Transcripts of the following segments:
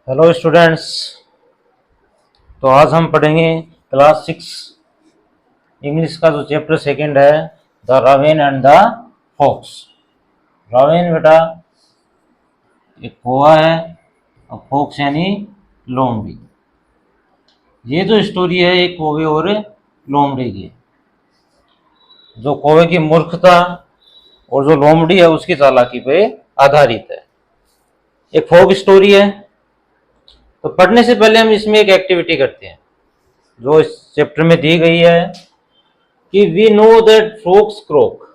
Hello students. तो आज हम पढ़ेंगे क्लास 6 इंग्लिश का जो चैप्टर सेकंड है, the raven and the fox. रावेन बेटा एक कौवा है और फॉक्स यानी लोमड़ी। ये जो स्टोरी है एक कौवे और लोमड़ी की, जो कौवे की मूर्खता और जो लोमड़ी है उसकी चालाकी पे आधारित है। एक फोक स्टोरी है। तो पढ़ने से पहले हम इसमें एक एक्टिविटी करते हैं जो इस चैप्टर में दी गई है कि वी नो दैट फ्रॉक्स क्रॉक।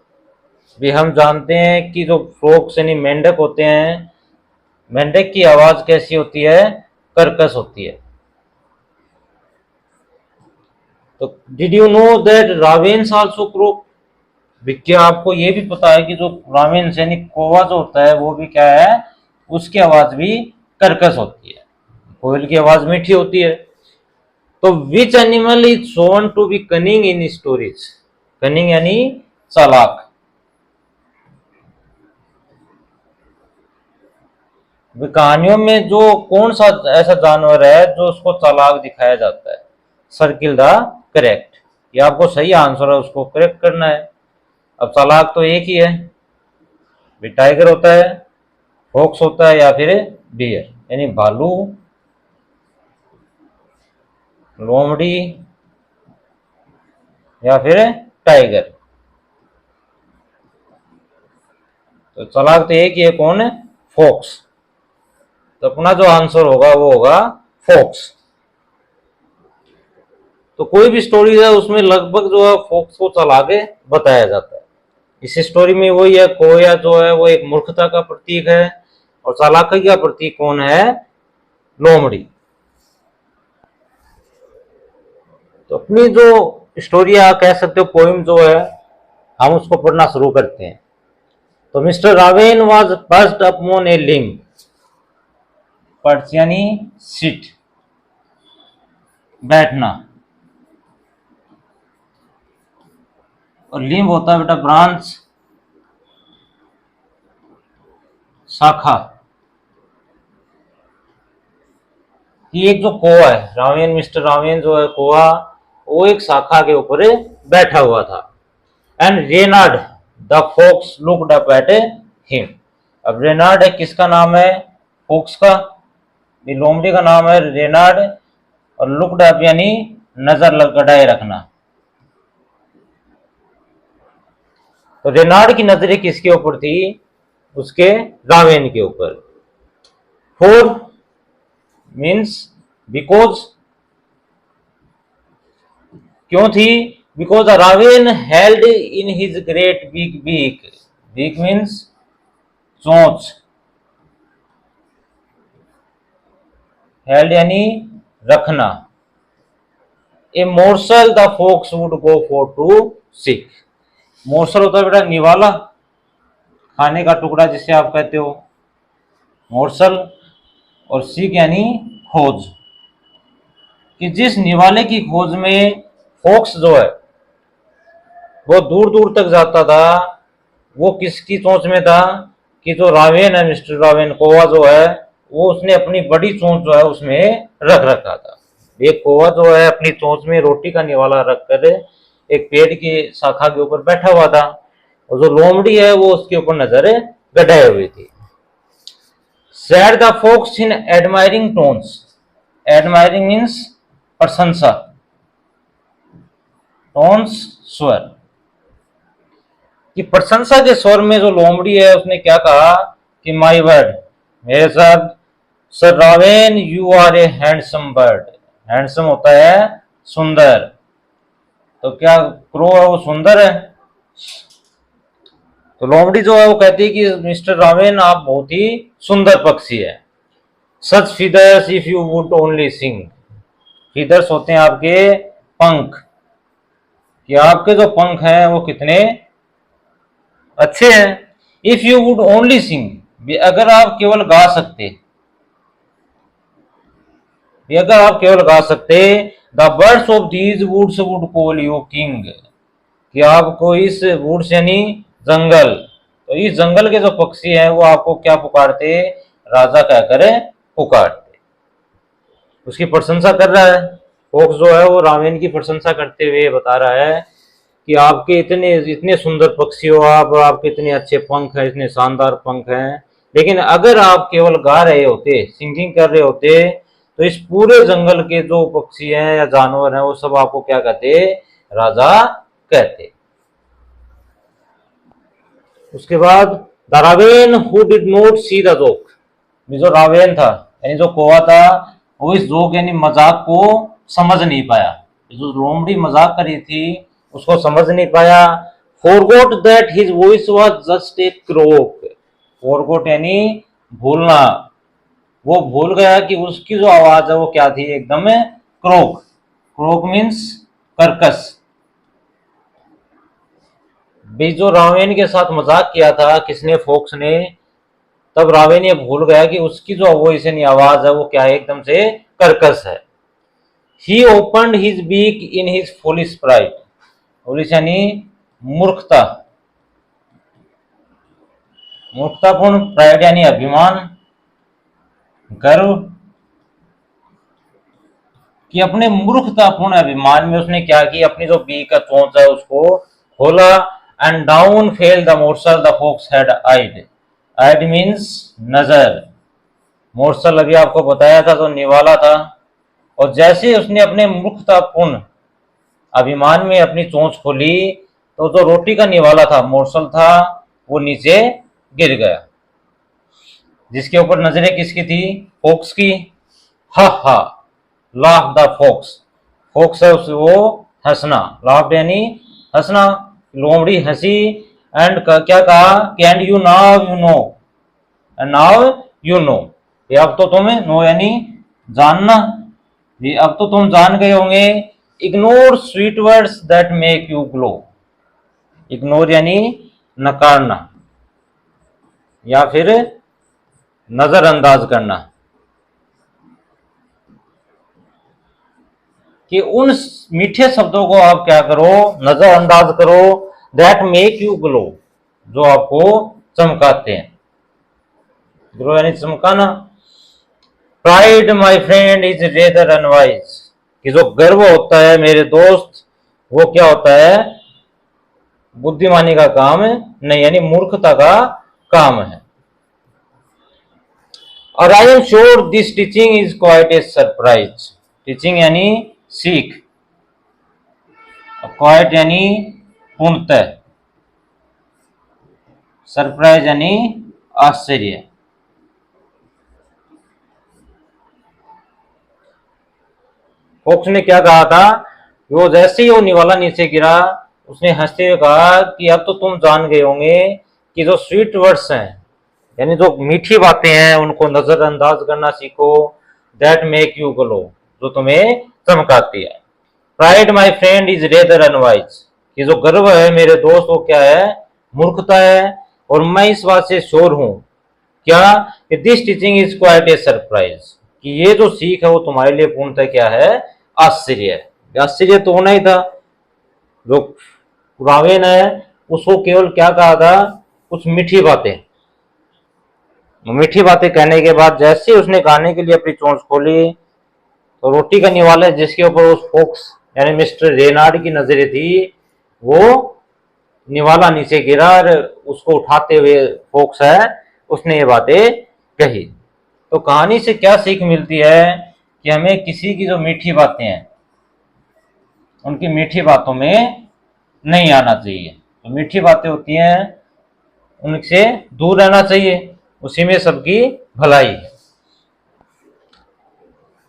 भी हम जानते हैं कि जो फ्रॉक्स यानी मेंढक होते हैं, मेंढक की आवाज कैसी होती है? कर्कश होती है। तो did you know that ravens also croak? भी क्या आपको ये भी पता है कि जो रावेन्स यानी कौवा जो होता है वो भी क्या है, उसकी आवाज भी कर्कश होती है। कोयल की आवाज मीठी होती है। तो which animal is shown to be cunning in stories? Cunning यानी चालाक। कहानियों में जो कौन सा ऐसा जानवर है जो उसको चालाक दिखाया जाता है? Circle the correct. ये आपको सही आंसर है, उसको करेक्ट करना है। अब चालाक तो एक ही है, भी टाइगर होता है, फॉक्स होता है या फिर बियर यानी भालू, लोमड़ी या फिर टाइगर। तो चालाक तो एक ही है, कौन है? फॉक्स। तो अपना जो आंसर होगा वो होगा फॉक्स। तो कोई भी स्टोरी है उसमें लगभग जो है फॉक्स को चालाक बताया जाता है। इस स्टोरी में वही है, कोया जो है वो एक मूर्खता का प्रतीक है और चालाकी का प्रतीक कौन है? लोमड़ी। तो अपनी जो स्टोरी आप कह सकते हो, पोइम जो है, हम उसको पढ़ना शुरू करते हैं। तो mister raven was perched upon a limb. Perch यानी सिट, बैठना, और लिंब होता है बेटा ब्रांच, शाखा। कि एक जो कौवा है रावेन, मिस्टर रावेन जो है कौवा, वो एक शाखा के ऊपर बैठा हुआ था। And Reynard the fox looked up at him. अब रेनार्ड है, किसका नाम है? फॉक्स का। लोमड़ी का नाम है रेनार्ड, और लुक्ड अप यानी नजर गड़ाए रखना। तो रेनार्ड की नजरें किसके ऊपर थी? उसके रावेन के ऊपर। फोर मीन्स बिकॉज, क्यों थी? Because the raven held in his great big beak. Beak means चोंच, हेल्ड यानी रखना। A morsel the fox would go for to seek. Morsel होता है बेटा निवाला, खाने का टुकड़ा जिसे आप कहते हो, मोर्सल। और सीक यानी खोज, कि जिस निवाले की खोज में फॉक्स जो है वो दूर दूर तक जाता था, वो किसकी चोंच में था? कि जो रावेन है, मिस्टर रावेन कौवा जो है, वो उसने अपनी बड़ी चोंच जो है उसमें रख रखा था। एक कौवा जो है अपनी चोंच में रोटी का निवाला रखकर एक पेड़ की शाखा के ऊपर बैठा हुआ था, और जो लोमड़ी है वो उसके ऊपर नजर गड़ाए हुई थी। Said the fox in admiring tones. Admiring means प्रशंसा, टोन्स स्वर। कि प्रशंसा के स्वर में जो लोमड़ी है उसने क्या कहा कि माई वर्ड, मेरे साथ, sir raven you are a handsome bird. Handsome होता है सुंदर, तो क्या क्रो है वो सुंदर है? तो लोमड़ी जो है वो कहती है कि मिस्टर रावेन आप बहुत ही सुंदर पक्षी है। Such feathers if you would only sing. Feathers होते हैं आपके पंख, कि आपके जो पंख हैं वो कितने अच्छे हैं। इफ यू वुड ओनली सिंग, अगर आप केवल गा सकते, अगर आप केवल गा सकते, the birds of these woods would call you king. कि आपको इस वुड्स यानी जंगल, तो इस जंगल के जो पक्षी हैं वो आपको क्या पुकारते? राजा कहकर पुकारते। उसकी प्रशंसा कर रहा है। फोक्स जो है वो रावेन की प्रशंसा करते हुए बता रहा है कि आपके इतने इतने सुंदर पक्षी हो आप, आपके इतने अच्छे पंख हैं, इतने शानदार पंख हैं, लेकिन अगर आप केवल गा रहे होते, सिंगिंग कर रहे होते, तो इस पूरे जंगल के जो पक्षी हैं या जानवर हैं वो सब आपको क्या कहते, राजा कहते। उसके बाद the raven who did not see the joke, जो रावेन था यानी जो कौवा था, वो इस जोक यानी मजाक को समझ नहीं पाया। जो लोमड़ी मजाक करी थी उसको समझ नहीं पाया। Forgot that his voice was just a crook, forgot यानी भूलना, वो भूल गया कि उसकी जो आवाज है वो क्या थी, एकदम क्रोक। क्रोक मीन्स कर्कश। भी जो रावेन के साथ मजाक किया था किसने, फोक्स ने, तब रावेन ये भूल गया कि उसकी जो वॉइस यानी आवाज है वो क्या है, एकदम से कर्कश है। He opened his beak in his foolish pride, foolish यानी मूर्खता, मूर्खतापूर्ण, प्राइड यानी अभिमान, गर्व, कि अपने मूर्खतापूर्ण अभिमान में उसने क्या किया, अपनी जो बीक का चोंच है उसको खोला। And down fell the morsel the fox had eyed, eyed means नजर, मोर्सल अभी आपको बताया था तो निवाला था। और जैसे ही उसने अपने मूर्खतापूर्ण अभिमान में अपनी चोंच खोली तो जो रोटी का निवाला था, मोर्सल था, वो नीचे गिर गया। जिसके ऊपर नजरें किसकी थी, फोक्स की। हा हा लाफ द फोक्स, फोक्स है उस वो हंसना, लाफ यानी हंसना, लोमड़ी हंसी। एंड क्या कहा, can you now you know, and now you know, ये अब तो तुम्हें, नो यानी जानना, ये अब तो तुम जान गए होंगे। Ignore sweet words that make you glow, ignore यानी नकारना या फिर नजरअंदाज करना, कि उन मीठे शब्दों को आप क्या करो, नजरअंदाज करो, दैट मेक यू ग्लो, जो आपको चमकाते हैं, ग्लो यानी चमकाना। Pride my friend is rather unwise, कि जो गर्व होता है मेरे दोस्त वो क्या होता है, बुद्धिमानी का काम नहीं, यानी मूर्खता का काम है। और I am sure this teaching is quite a surprise, teaching यानी सीख, क्वाइट यानी पूर्णतः, सरप्राइज यानी आश्चर्य। फोक्स ने क्या कहा था, वो जैसे ही वो निवाला नीचे गिरा उसने हंसते हुए कहा कि अब तो तुम जान गए होंगे कि जो स्वीट वर्ड्स हैं यानी जो मीठी बातें हैं उनको नजरअंदाज करना सीखो, दैट मेक यू ग्लो, जो तुम्हें चमकाती है। Pride my friend is rather unwise, कि जो गर्व है मेरे दोस्त वो क्या है, मूर्खता है। और मैं इस बात से श्योर हूं क्या, कि this teaching is quite a surprise, कि ये जो सीख है वो तुम्हारे लिए पूर्णतः क्या है, आश्चर्य है। आश्चर्य तो होना ही था, जो रावेन है उसको केवल क्या कहा था, कुछ मीठी बातें, मीठी बातें कहने के बाद जैसे उसने गाने के लिए अपनी चोंच खोली तो रोटी का निवाला जिसके ऊपर उस फोक्स यानी मिस्टर रेनार्ड की नजरें थी, वो निवाला नीचे गिरा और उसको उठाते हुए फोक्स है उसने ये बातें कही। तो कहानी से क्या सीख मिलती है कि हमें किसी की जो मीठी बातें हैं उनकी मीठी बातों में नहीं आना चाहिए, तो मीठी बातें होती हैं उनसे दूर रहना चाहिए, उसी में सबकी भलाई है।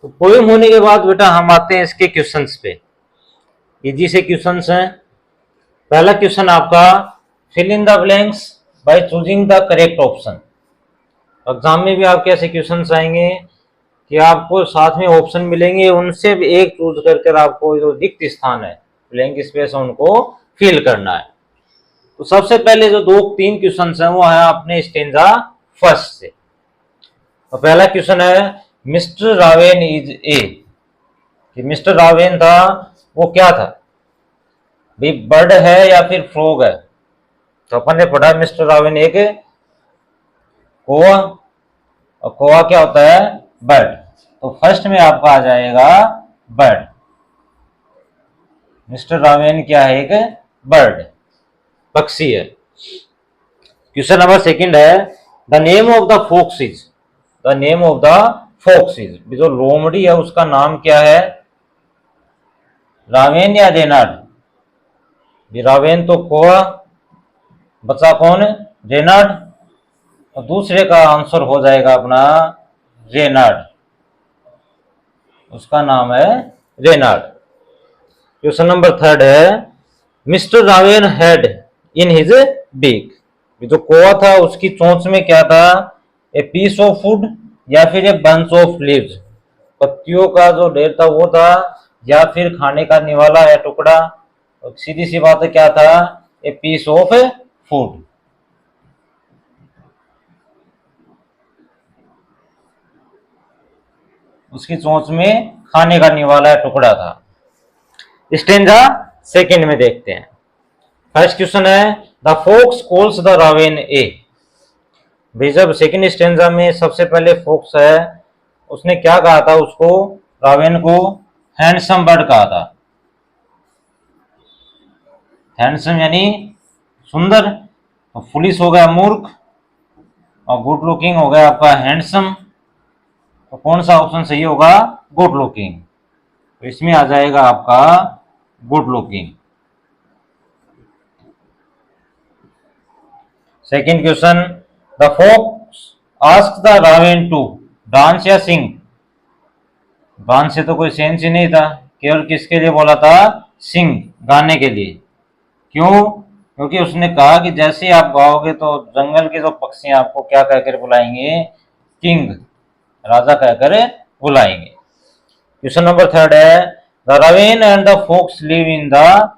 तो पोएम होने के बाद बेटा हम आते हैं इसके क्वेश्चंस पे, इजी से क्वेश्चंस हैं। पहला क्वेश्चन आपका, fill in the blanks by choosing the correct option. Exam में भी आपके ऐसे क्वेश्चंस आएंगे कि आपको साथ में ऑप्शन मिलेंगे, उनसे भी एक चूज करके आपको जो रिक्त स्थान है ब्लैंक स्पेस है उनको फिल करना है। तो सबसे पहले जो दो तीन क्वेश्चन हैं वो है अपने स्टेंजा फर्स्ट से। तो पहला क्वेश्चन है, मिस्टर रावेन इज ए, कि मिस्टर रावेन था वो क्या था भाई, बर्ड है या फिर फ्रॉग है। तो अपन ने पढ़ा मिस्टर रावेन एक कौवा, और कौवा क्या होता है, बर्ड। तो फर्स्ट में आपका आ जाएगा बर्ड। मिस्टर रावेन क्या है? एक बर्ड, पक्षी है। क्वेश्चन नंबर सेकंड है, the name of the fox is. The name of the fox is, जो लोमड़ी है उसका नाम क्या है? रावेन या रेनार्ड? रावेन तो कौवा, बचा कौन? रेनार्ड। और दूसरे का आंसर हो जाएगा अपना रेनार्ड, उसका नाम है रेनार्ड। क्वेश्चन नंबर थर्ड है, mister raven had in his beak. जो कौवा था उसकी चोंच में क्या था? ए पीस ऑफ फूड या फिर ए बंच ऑफ लीव्स, पत्तियों का जो ढेर था वो था, या फिर खाने का निवाला या टुकड़ा। सीधी सी बात है, क्या था? A piece of food. उसकी चोंच में खाने का निवाला या टुकड़ा था। स्टेंजा सेकंड में देखते हैं। फर्स्ट क्वेश्चन है, द फोक्स कॉल्स द रावेन ए। भाई जब सेकंड स्टेंजा में सबसे पहले फोक्स है, उसने क्या कहा था? उसको, रावेन को, हैंडसम बर्ड कहा था। हैंडसम यानी सुंदर, और फुलिश हो गया मूर्ख, और गुड लुकिंग हो गया आपका हैंडसम। तो कौन सा ऑप्शन सही होगा? Good looking. तो इसमें आ जाएगा आपका good looking. Second question, the fox asked the raven to dance या सिंग। डांस से तो कोई सेंस ही नहीं था, केवल किसके लिए बोला था? सिंग, गाने के लिए। क्यों? क्योंकि उसने कहा कि जैसे ही आप गाओगे तो जंगल के जो पक्षी आपको क्या कहकर बुलाएंगे? किंग, राजा कहकर बुलाएंगे। क्वेश्चन नंबर थर्ड है, the raven and the fox live in the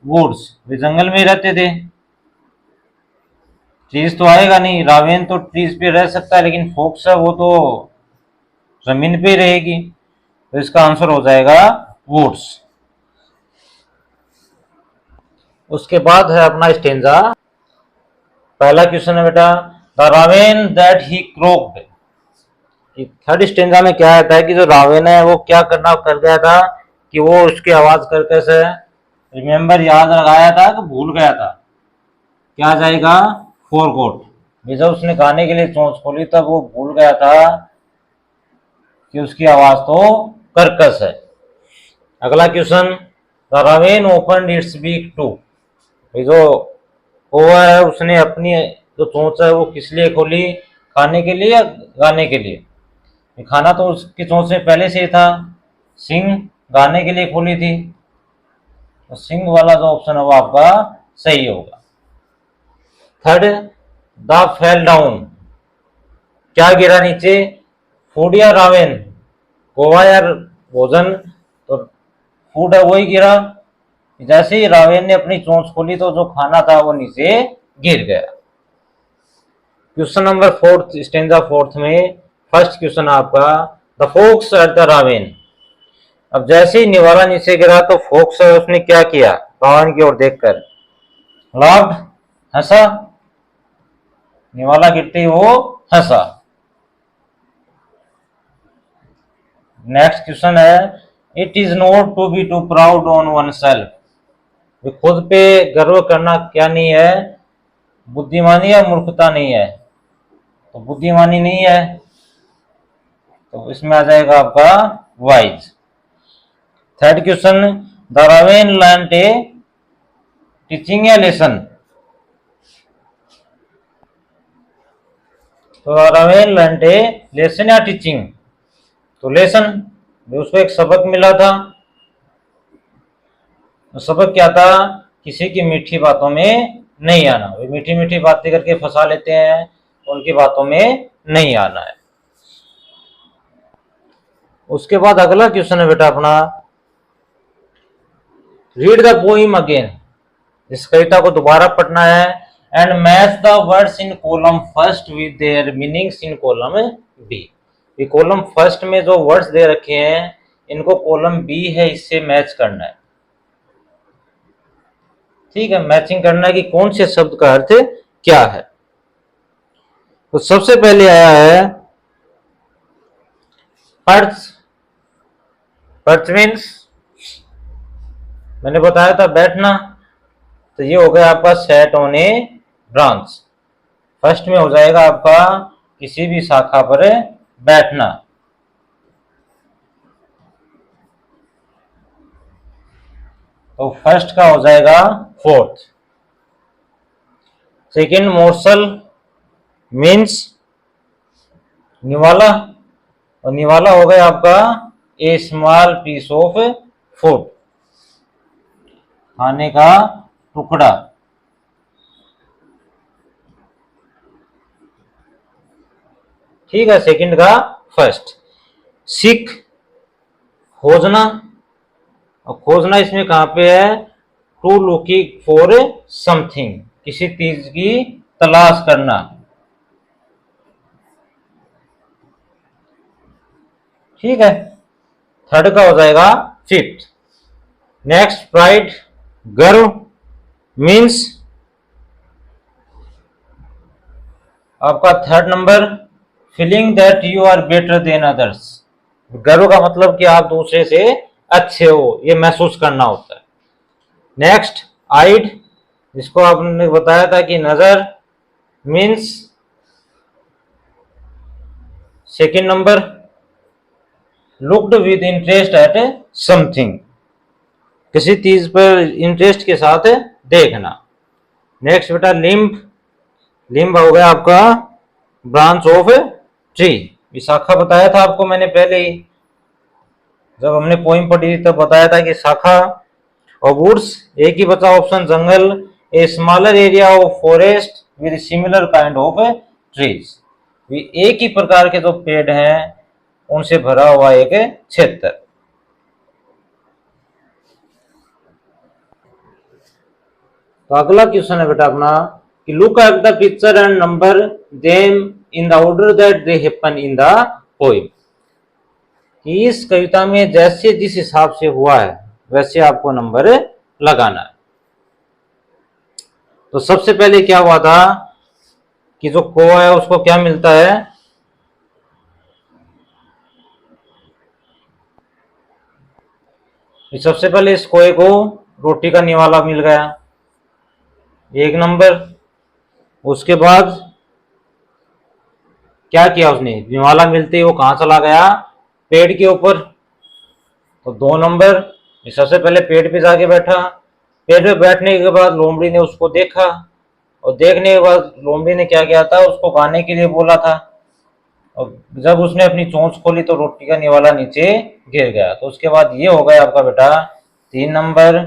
woods. वे जंगल में रहते थे। ट्रीज तो आएगा नहीं, रावेन तो ट्रीज पे रह सकता है, लेकिन फोक्स है वो तो जमीन पे रहेगी। तो इसका आंसर हो जाएगा वुड्स। उसके बाद है अपना स्टेंजा। पहला क्वेश्चन है बेटा, the raven that he croaked. Third stanza में क्या आता है कि जो रावेन है वो क्या करना कर गया था कि वो उसकी आवाज करके से रिमेम्बर, याद लगाया था कि भूल गया था। क्या आ जाएगा? फॉरगॉट। जब उसने गाने के लिए चोंच खोली तब वो भूल गया था कि उसकी आवाज तो कर्कश है। अगला question, the raven open its beak to. जो कौवा है उसने अपनी जो चोंच है वो किस लिए खोली? खाने के लिए या गाने के लिए? खाना तो उसकी चोंच में पहले से ही था। सिंग गाने के लिए खोली थी, तो सिंग वाला जो ऑप्शन है वो आपका सही होगा। Third, the fell down. क्या गिरा नीचे? फूड या रावेन? कौवा या भोजन? तो फूड है वही गिरा। जैसे ही रावेन ने अपनी चोंच खोली तो जो खाना था वो नीचे गिर गया। Question number fourth, stanza fourth में फर्स्ट क्वेश्चन आपका, द फोक्स एट द रावेन। अब जैसे ही निवाला नीचे गिरा तो फोक्स है उसने क्या किया? रावेन की ओर देखकर लाफ्ड, हंसा। निवाला गिरते ही वो हंसा। नेक्स्ट क्वेश्चन है, it is not to be too proud on oneself. खुद पे गर्व करना क्या नहीं है? बुद्धिमानी या मूर्खता नहीं है? तो बुद्धिमानी नहीं है, तो इसमें आ जाएगा आपका wise. Third question, the raven learned a teaching या लेसन। तो रावेन लर्नड ए लेसन या टीचिंग? तो लेसन, उसको एक सबक मिला था। तो सबक क्या था? किसी की मीठी बातों में नहीं आना। वे मीठी मीठी बातें करके फंसा लेते हैं, उनकी बातों में नहीं आना है। उसके बाद अगला क्वेश्चन है बेटा अपना, रीड द पोइम अगेन। इस कविता को दोबारा पढ़ना है and match the words in column first with their meanings in column B. ये कॉलम फर्स्ट में जो वर्ड्स दे रखे हैं इनको कॉलम बी है इससे मैच करना है। ठीक है, मैचिंग करना है कि कौन से शब्द का अर्थ क्या है। तो सबसे पहले आया है, बर्ड्स पर्च मीन्स मैंने बताया था बैठना, तो ये हो गया आपका set on A branch. First में हो जाएगा आपका किसी भी शाखा पर बैठना। तो फर्स्ट का हो जाएगा फोर्थ। सेकंड मोर्सल मीन्स निवाला, और निवाला हो गया आपका ए स्मॉल पीस ऑफ फूड, खाने का टुकड़ा। ठीक है, सेकंड का फर्स्ट। सीख खोजना, और खोजना इसमें कहां पे है, टू लुकिंग फॉर समथिंग, किसी चीज की तलाश करना। ठीक है, थर्ड का हो जाएगा फिफ्थ। नेक्स्ट प्राइड गर्व मीन्स आपका third number feeling that you are better than others. गर्व का मतलब कि आप दूसरे से अच्छे हो, ये महसूस करना होता है। नेक्स्ट आइड, जिसको आपने बताया था कि नजर, means second number looked with interest eight something, किसी चीज पर इंटरेस्ट के साथ देखना। नेक्स्ट बेटा लिम्ब, लिम्ब हो गया आपका ब्रांच ऑफ ट्री, शाखा बताया था आपको मैंने पहले ही, जब हमने पोइम पढ़ी तब बताया था कि शाखा। और वुड्स, एक ही बचा option jungle, a smaller area of forest with similar kind of trees, एक ही प्रकार के जो पेड़ हैं उनसे भरा हुआ एक क्षेत्र। तो अगला क्वेश्चन है बेटा अपना कि look at the picture and number them in the order that they happen in the poem. कि इस कविता में जैसे जिस हिसाब से हुआ है वैसे आपको नंबर लगाना है। तो सबसे पहले क्या हुआ था कि जो कोआ है उसको क्या मिलता है, सबसे पहले इस कोए को रोटी का निवाला मिल गया, एक नंबर। उसके बाद क्या किया उसने, निवाला मिलते ही वो कहां चला गया, पेड़ के ऊपर, तो 2 नंबर। सबसे पहले पेड़ पे जाके बैठा, पेड़ पे बैठने के बाद लोमड़ी ने उसको देखा, और देखने के बाद लोमड़ी ने क्या किया था, उसको गाने के लिए बोला था, और जब उसने अपनी चोंच खोली तो रोटी का निवाला नीचे गिर गया। तो उसके बाद ये हो गया आपका बेटा 3 नंबर।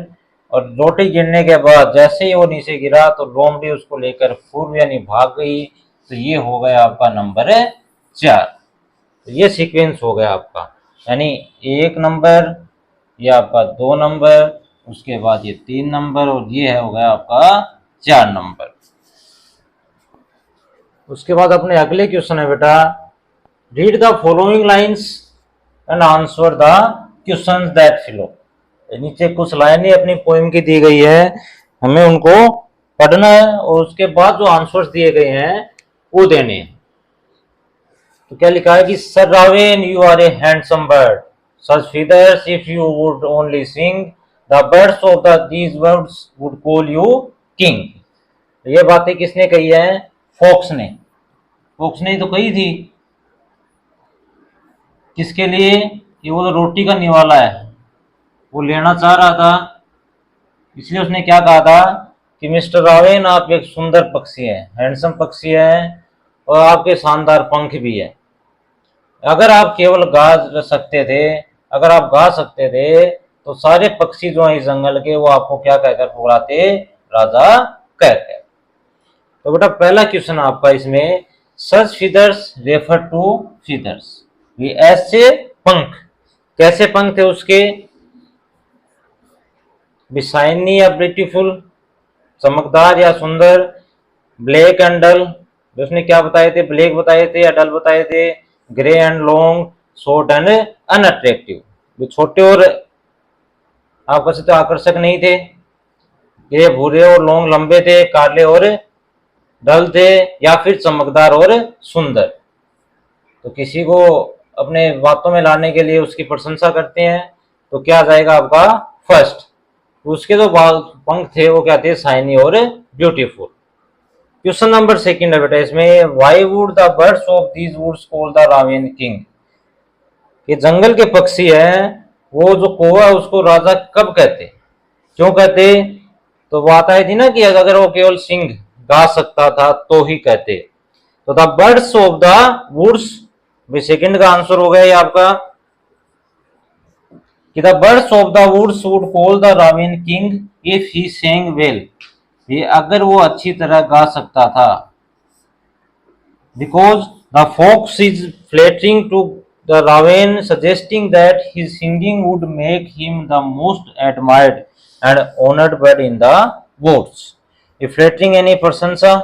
और रोटी गिरने के बाद जैसे ही वो नीचे गिरा तो लोमड़ी उसको लेकर फुर यानी भाग गई, तो ये हो गया आपका नंबर 4। तो ये सीक्वेंस हो गया आपका, यानी 1 नंबर, ये आपका 2 नंबर, उसके बाद ये 3 नंबर, और ये हो गया आपका 4 नंबर। उसके बाद अपने अगले क्वेश्चन है बेटा, read the following lines and answer the questions that follow. नीचे कुछ लाइनें अपनी पोएम की दी गई है, हमें उनको पढ़ना है और उसके बाद जो आंसर्स दिए गए हैं वो देने हैं। तो क्या लिखा है कि sir raven you are a handsome bird, such feathers if you would only sing, the birds of the these words would call you king. ये बातें किसने कही है, फॉक्स ने, फॉक्स ने तो कही थी। किसके लिए, कि वो तो रोटी का निवाला है, वो लेना चाह रहा था, इसलिए उसने क्या कहा था कि मिस्टर रावेन आप एक सुंदर पक्षी हैं, हैंडसम पक्षी हैं, और आपके शानदार पंख भी है। अगर आप केवल गा सकते थे, अगर आप गा सकते थे तो सारे पक्षी जो हैं इस जंगल के वो आपको क्या कहकर बुलाते, राजा कहते। तो बेटा पहला क्वेश्चन आपका इसमें, सच फीदर्स रेफर टू फीदर्स, ये ऐसे पंख, कैसे पंख थे उसके, शाइनी या ब्यूटीफुल, चमकदार या सुंदर, ब्लैक एंड डल, उसने क्या बताए थे, ब्लैक बताए थे या डल बताए थे, grey and long, short and unattractive, जो छोटे और आपस में आकर्षक नहीं थे, ग्रे भूरे और लॉन्ग लंबे थे, काले और डल थे, या फिर चमकदार और सुंदर। तो किसी को अपने बातों में लाने के लिए उसकी प्रशंसा करते हैं, तो क्या आ जाएगा आपका फर्स्ट। उसके जो पंख थे वो क्या थे, शाइनी और ब्यूटीफुल। क्वेश्चन नंबर सेकंड है बेटा इसमें, why would the birds of these woods call the raven king. ये जंगल के पक्षी है, वो जो कौवा उसको राजा कब कहते, क्यों कहते। तो वो आता है थी ना कि अगर वो केवल सिंह गा सकता था तो ही कहते। तो the birds of the woods, second का आंसर हो गया ये आपका कि the birds of the woods would call the raven king if he sang well. ये अगर वो अच्छी तरह गा सकता था, because the fox is flattering to the raven, suggesting that his singing would make him the most admired and honored bird in the woods। ये flattering यानी प्रशंसा,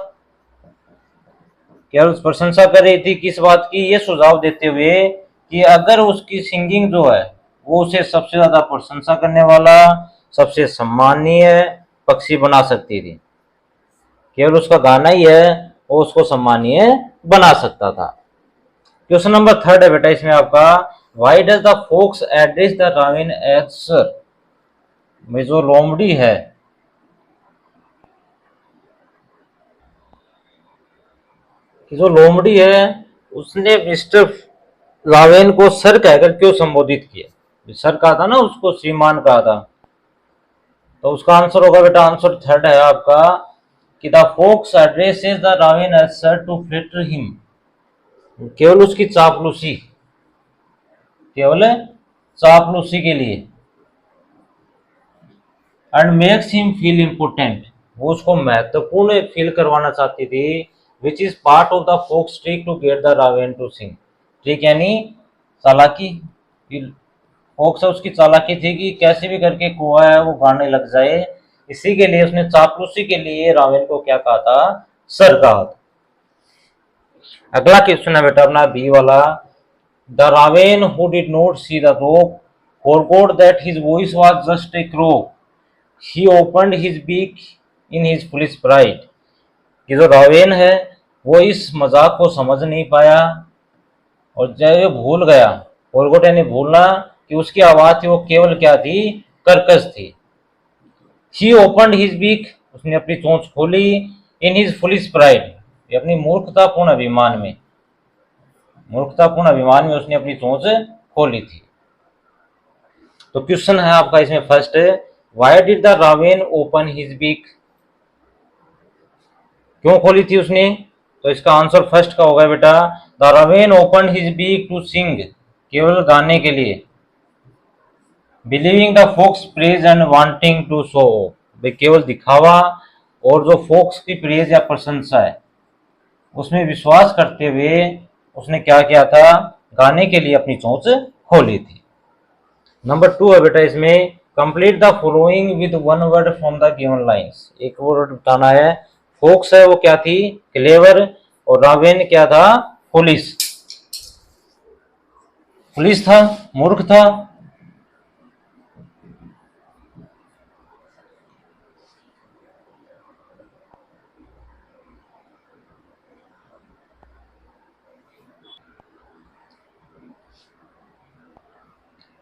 क्या उस प्रशंसा कर रही थी किस बात की, ये सुझाव देते हुए कि अगर उसकी सिंगिंग जो है वो उसे सबसे ज्यादा प्रशंसा करने वाला, सबसे सम्माननीय पक्षी बना सकती थी। केवल उसका गाना ही है वो उसको सम्मानीय बना सकता था। क्वेश्चन नंबर थर्ड है बेटा इसमें आपका, why does the fox address the raven as sir. में जो लोमड़ी है, जो लोमड़ी है उसने मिस्टर रावेन को सर कहकर क्यों संबोधित किया। सर कहा था ना, उसको श्रीमान कहा था। तो उसका आंसर होगा बेटा, आंसर थर्ड है आपका कि the fox addresses the raven as sir to flatter him. केवल उसकी चापलूसी, केवल चापलूसी के लिए। And makes him feel important, वो उसको महत्वपूर्ण फील करवाना चाहती थी। Which is part of the fox trick to get the raven to sing. Trick यानी चालाकी, फोक्स उसकी चालाकी थी कि कैसे भी करके कौवा है वो गाने लग जाए। इसी के लिए उसने चापलूसी के लिए रावेन को क्या कहा था, सर कहा था। अगला क्वेश्चन है बेटा अपना बी वाला, the raven who did not see the rock forgot that his voice was just a crow, he opened his beak in his foolish pride। कि जो रावेन है वो इस मजाक को समझ नहीं पाया और जब ये भूल गया, forgot यानी भूलना, कि उसकी आवाज थी वो केवल क्या थी, कर्कश थी। he opened his beak, उसने अपनी चोंच खोली, in his foolish pride, ये अपनी मूर्खतापूर्ण अभिमान में, मूर्खतापूर्ण अभिमान में उसने अपनी चोंच खोली थी। तो क्वेश्चन है आपका इसमें first, why did the raven open his beak. क्यों खोली थी उसने। तो इसका आंसर फर्स्ट का होगा बेटा, the raven open his beak to sing, केवल गाने के लिए। Believing the fox praise and wanting to show, केवल दिखावा और जो फोक्स की प्रेज या प्रशंसा है उसमें विश्वास करते हुए उसने क्या किया था, गाने के लिए अपनी चोंच खोली थी। नंबर 2 है बेटा इसमें, complete the following with one word from the given lines. एक वर्ड बताना है। फोक्स है वो क्या थी, क्लेवर, और रावेन क्या था, फुलिश। फुलिश था, मूर्ख था।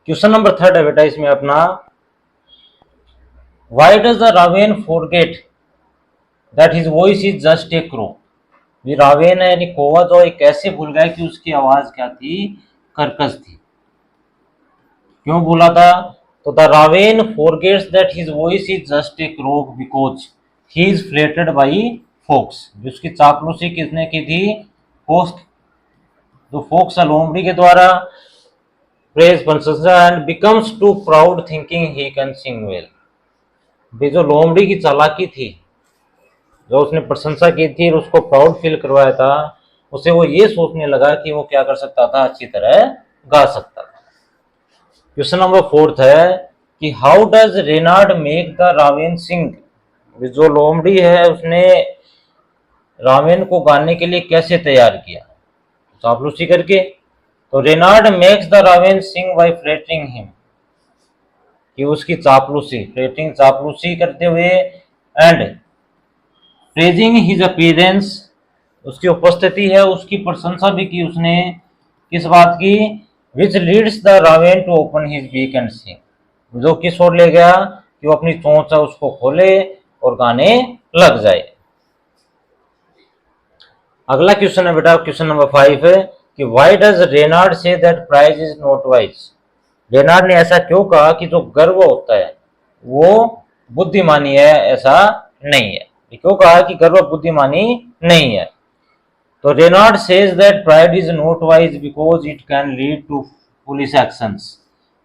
क्वेश्चन नंबर थर्ड है बेटा इसमें अपना, why does the raven forget that his voice is just a crow. ये रावेन है यानी कौवा जो ये कैसे भूल गया कि उसकी आवाज क्या थी, कर्कश थी। क्यों भूला था। तो the raven forgets that his voice is just a crow because he is flattered by fox. जिसकी चापलूसी किसने की थी, फोक्स, जो फोक्स है लोमड़ी के द्वारा प्रेज प्रशंसा and becomes too proud thinking he can sing well. जो लोमड़ी की चालाकी थी, जो उसने प्रशंसा की थी और उसको प्राउड फील करवाया था, उसे वो ये सोचने लगा कि वो क्या कर सकता था, अच्छी तरह गा सकता था। क्वेश्चन नंबर 4 है कि how does Renard make the raven sing. जो लोमड़ी है उसने रावेन को गाने के लिए कैसे तैयार किया, चापलूसी करके। तो Renard makes the raven sing by flattering him, कि उसकी चापलूसी, फ्लेटरिंग चापलूसी करते हुए, एंड प्रेजिंग हिज अपीयरेंस, उसकी उपस्थिति है उसकी प्रशंसा भी की उसने, किस बात की, which leads the raven to open his beak and sing, जो किस ओर ले गया कि वो अपनी चोंच है उसको खोले और गाने लग जाए। अगला क्वेश्चन है बेटा, क्वेश्चन नंबर 5 है कि why does Reynard say that praise is not wise. Reynard ने ऐसा क्यों कहा कि जो गर्व होता है वो बुद्धिमानी है, ऐसा नहीं है। क्यों कहा कि गर्व बुद्धिमानी नहीं है? तो Reynard says that pride is not wise because it can lead to foolish actions.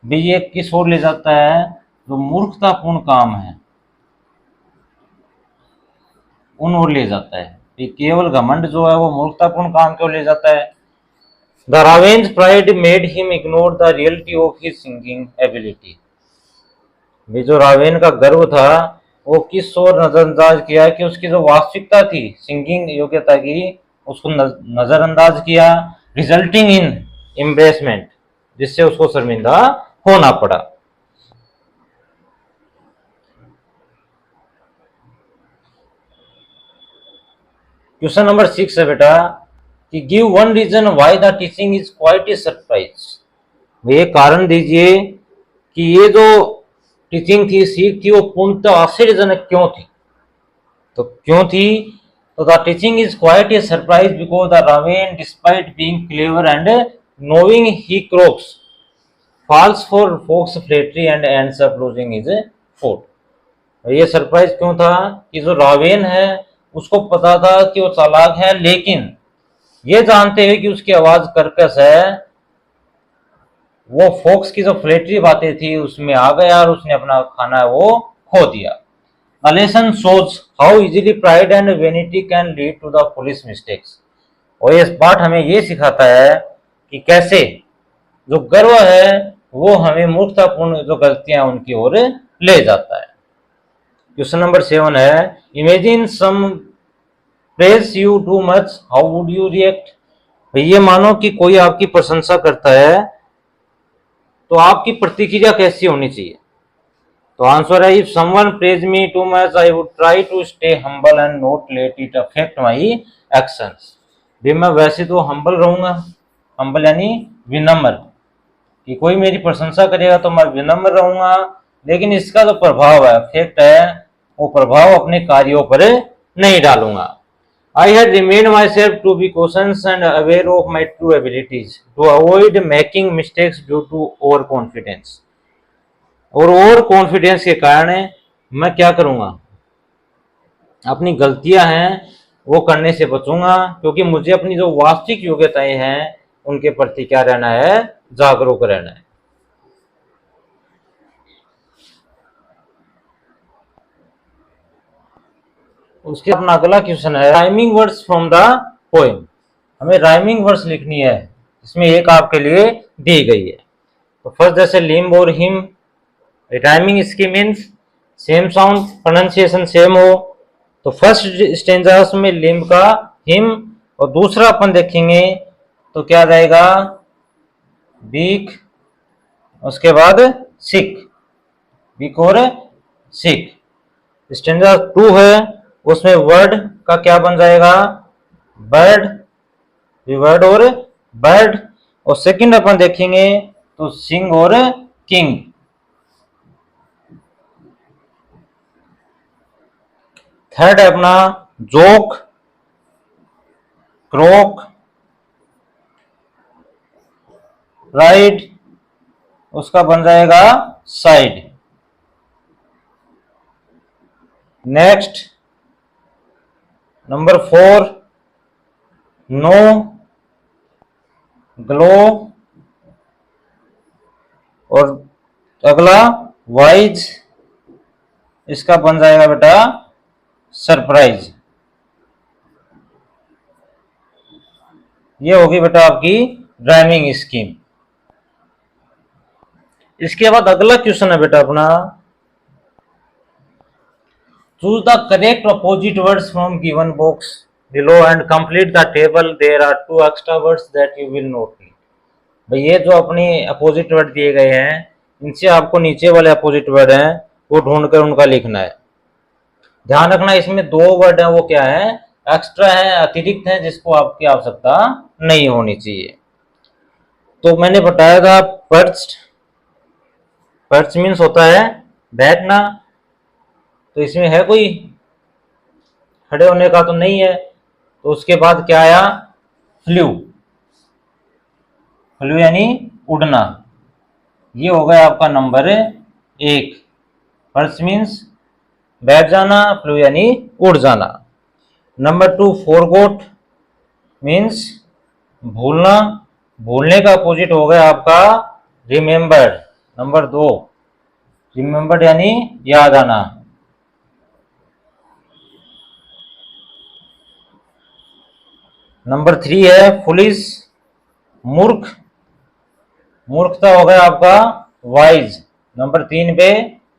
भी ये किस ओर ले जाता है? जो मूर्खतापूर्ण काम है उन ओर ले जाता है। ये केवल घमंड जो है वो मूर्खतापूर्ण काम की ओर ले जाता है। The raven's pride made him ignore the reality of his singing ability. ये जो रावेन का गर्व था वो किस ओर नजरअंदाज किया कि उसकी जो वास्तविकता थी सिंगिंग योग्यता की उसको नजरअंदाज किया, रिजल्टिंग इन एम्ब्रेसमेंट, जिससे उसको शर्मिंदा होना पड़ा। क्वेश्चन नंबर 6 है बेटा कि give one reason why the teaching is quite a surprise. ये कारण दीजिए कि ये जो टीचिंग थी, सीख थी, वो पूर्णतः आश्चर्यजनक क्यों थी। तो क्यों थी? तो the teaching is quite a surprise because the raven despite being clever and knowing he croaks falls for fox flattery and ends up losing his food. ये सरप्राइज क्यों था कि जो रावेन है उसको पता था कि वो चालाक है, लेकिन ये जानते हुए कि उसकी आवाज कर्कश है, वो फोक्स की जो फ्लेटरी बातें थी उसमें आ गया और उसने अपना खाना वो खो दिया। A lesson shows how easily pride and vanity can lead to the foolish mistakes। और ये पाठ हमें ये सिखाता है कि कैसे जो गर्व है वो हमें मूर्खतापूर्ण जो गलतियां उनकी ओर ले जाता है। क्वेश्चन नंबर 7 है imagine some praise you too much, how would you react. ये मानो कि कोई आपकी प्रशंसा करता है तो आपकी प्रतिक्रिया कैसी होनी चाहिए? तो आंसर है if someone praise me too much I would try to stay humble and not let it affect my actions. भी मैं वैसे तो हम्बल रहूंगा, हम्बल यानी विनम्र, कि कोई मेरी प्रशंसा करेगा तो मैं विनम्र रहूंगा, लेकिन इसका जो प्रभाव है, इफेक्ट है, वो प्रभाव अपने कार्यों पर नहीं डालूंगा। I had remained myself to be cautious and aware of my true abilities to avoid making mistakes due to overconfidence। और ओवर कॉन्फिडेंस के कारण मैं क्या करूंगा? अपनी गलतियां हैं वो करने से बचूंगा, क्योंकि मुझे अपनी जो वास्तविक योग्यताएं हैं उनके प्रति क्या रहना है? जागरूक रहना है। उसके अपना अगला क्वेश्चन है rhyming words from the poem. हमें राइमिंग वर्ड्स लिखनी है, इसमें एक आपके लिए दी गई है। तो फर्स्ट जैसे लिम्ब और him, rhyming scheme means same sound, pronunciation same हो। तो फर्स्ट स्टेंजा में लिम्ब का हिम, और दूसरा अपन देखेंगे तो क्या रहेगा? बीक, उसके बाद सिक, बीक और सिक। स्टेंजा 2 है उसमें वर्ड का क्या बन जाएगा? बर्ड, वर्ड और बर्ड। और सेकंड अपन देखेंगे तो सिंग और किंग। थर्ड है अपना जोक, क्रोक, राइड, उसका बन जाएगा side. Next number 4 no, glow, और अगला वाइज, इसका बन जाएगा बेटा सरप्राइज। ये होगी बेटा आपकी राइमिंग स्कीम। इसके बाद अगला क्वेश्चन है बेटा अपना choose the correct opposite words from given box below and complete the table, there are 2 extra words that you will note. भाई ये जो अपनी अपोजिट वर्ड दिए गए हैं इनसे आपको नीचे वाले अपोजिट वर्ड हैं वो ढूंढकर उनका लिखना है। ध्यान रखना इसमें 2 वर्ड है वो क्या है? एक्स्ट्रा है, अतिरिक्त है, जिसको आपकी आवश्यकता नहीं होनी चाहिए। तो मैंने बताया था फर्स्ट पर्च मीन्स होता है बैठना, तो इसमें है कोई खड़े होने का तो नहीं है, तो उसके बाद क्या आया, फ्लू। फ्लू यानी उड़ना। ये हो गया आपका नंबर 1। पर्च मीन्स बैठ जाना, फ्लू यानी उड़ जाना। नंबर 2 फॉरगॉट मीन्स भूलना, भूलने का अपोजिट हो गया आपका रिमेम्बर्ड। नंबर 2 रिमेम्बर्ड यानी याद आना। नंबर 3 है फुलिश, मूर्ख। मूर्खता हो गया आपका वाइज। नंबर 3 पे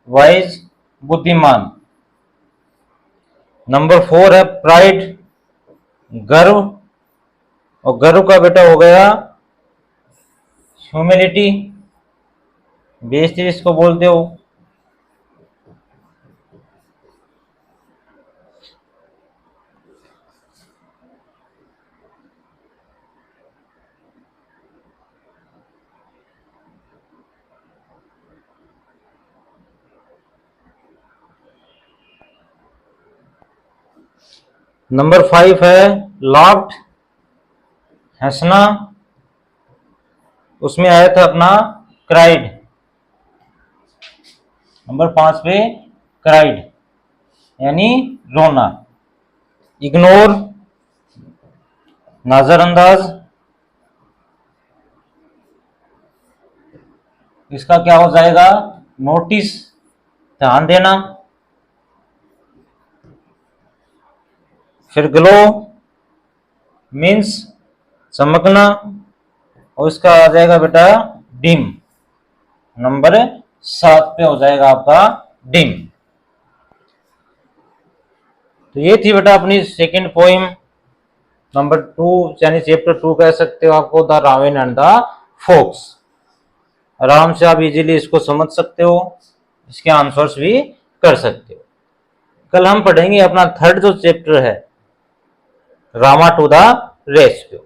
वाइज, बुद्धिमान। नंबर 4 है प्राइड, गर्व, और गर्व का बेटा हो गया ह्यूमिलिटी, बेइज्जती जिसको बोलते हो। नंबर 5 है लाफ्ड, हंसना, उसमें आया था अपना क्राइड। नंबर 5 पे क्राइड यानी रोना। इग्नोर नजरअंदाज, इसका क्या हो जाएगा, नोटिस ध्यान देना। फिर ग्लो मीन्स चमकना, और इसका आ जाएगा बेटा डिम। नंबर 7 पे हो जाएगा आपका डिम। तो ये थी बेटा अपनी सेकंड पोइम नंबर 2 यानी चैप्टर 2 कह सकते हो आपको, the raven and the fox. आराम से आप इजीली इसको समझ सकते हो, इसके आंसर्स भी कर सकते हो। कल हम पढ़ेंगे अपना थर्ड जो चैप्टर है, रामा टू द रेस्क्यू।